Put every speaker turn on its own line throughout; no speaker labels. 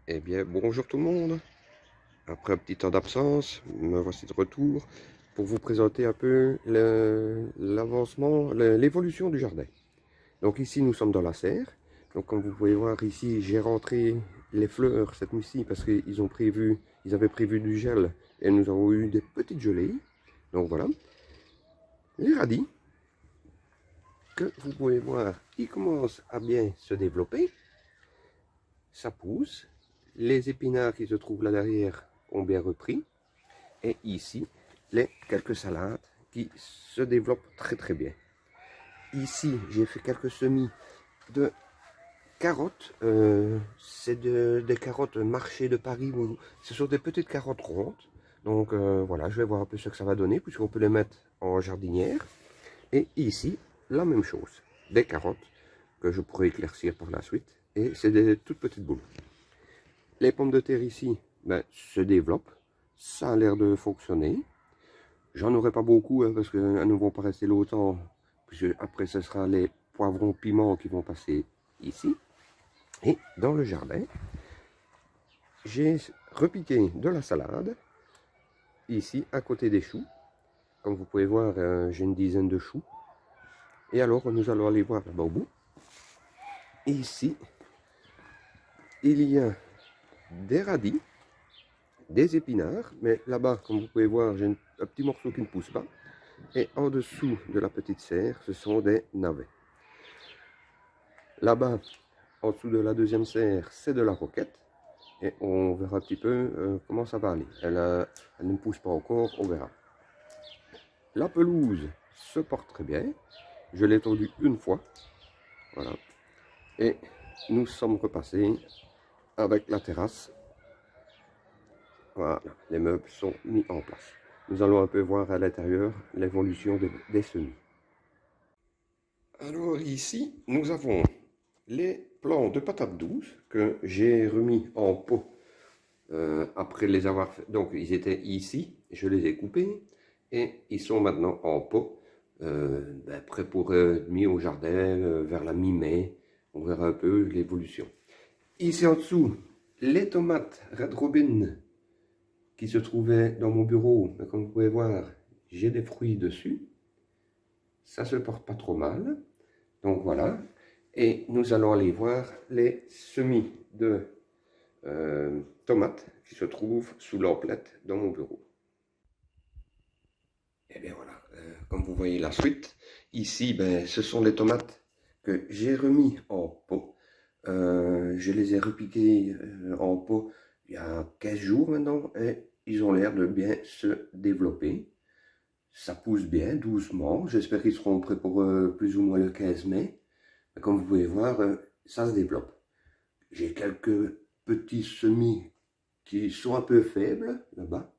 Eh bien, bonjour tout le monde. Après un petit temps d'absence, me voici de retour pour vous présenter un peu l'avancement, l'évolution du jardin. Donc ici, nous sommes dans la serre. Donc comme vous pouvez voir ici, j'ai rentré les fleurs cette nuit-ci parce ils avaient prévu du gel et nous avons eu des petites gelées. Donc voilà. Les radis, que vous pouvez voir, ils commencent à bien se développer. Ça pousse. Les épinards qui se trouvent là derrière ont bien repris. Et ici, les quelques salades qui se développent très très bien. Ici, j'ai fait quelques semis de carottes. C'est des carottes marché de Paris. Ce sont des petites carottes rondes. Donc voilà, je vais voir un peu ce que ça va donner, puisqu'on peut les mettre en jardinière. Et ici, la même chose. Des carottes que je pourrais éclaircir par la suite. Et c'est des toutes petites boules. Les pommes de terre ici se développent. Ça a l'air de fonctionner. J'en aurai pas beaucoup hein, parce qu'elles ne vont pas rester longtemps. Puisque après, ce sera les poivrons piments qui vont passer ici. Et dans le jardin, j'ai repiqué de la salade ici à côté des choux. Comme vous pouvez voir, j'ai une dizaine de choux. Et alors, nous allons aller voir là-bas au bout. Ici, il y a des radis, des épinards. Mais là-bas, comme vous pouvez voir, j'ai un petit morceau qui ne pousse pas. Et en dessous de la petite serre, ce sont des navets. Là-bas, en dessous de la deuxième serre, c'est de la roquette. Et on verra un petit peu comment ça va aller. Elle ne pousse pas encore, on verra. La pelouse se porte très bien. Je l'ai tondue une fois. Voilà. Et nous sommes repassés avec la terrasse. Voilà, les meubles sont mis en place. Nous allons un peu voir à l'intérieur l'évolution des semis. Alors ici, nous avons les plants de patates douces que j'ai remis en pot après les avoir fait. Donc ils étaient ici, je les ai coupés et ils sont maintenant en pot, prêts pour mis au jardin vers la mi-mai. On verra un peu l'évolution. Ici en dessous, les tomates Red Robin qui se trouvaient dans mon bureau. Mais comme vous pouvez voir, j'ai des fruits dessus. Ça se porte pas trop mal. Donc voilà. Et nous allons aller voir les semis de tomates qui se trouvent sous l'emplette dans mon bureau. Et bien voilà, comme vous voyez la suite, ici ce sont les tomates que j'ai remis en pot. Je les ai repiquées en pot il y a 15 jours maintenant et ils ont l'air de bien se développer. Ça pousse bien, doucement. J'espère qu'ils seront prêts pour plus ou moins le 15 mai. Comme vous pouvez voir, ça se développe. J'ai quelques petits semis qui sont un peu faibles là-bas,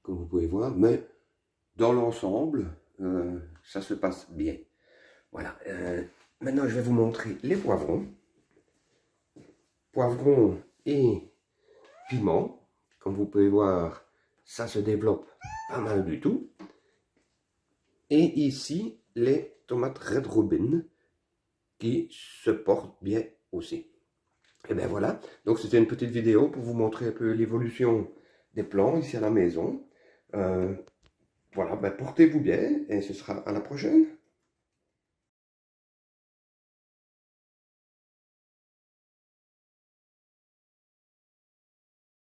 comme vous pouvez voir, mais dans l'ensemble, ça se passe bien. Voilà. Maintenant, je vais vous montrer les poivrons. Poivrons et piments. Comme vous pouvez voir, ça se développe pas mal du tout. Et ici, les tomates Red Robin qui se portent bien aussi. Et bien voilà, donc c'était une petite vidéo pour vous montrer un peu l'évolution des plants ici à la maison. Voilà, portez-vous bien et ce sera à la prochaine.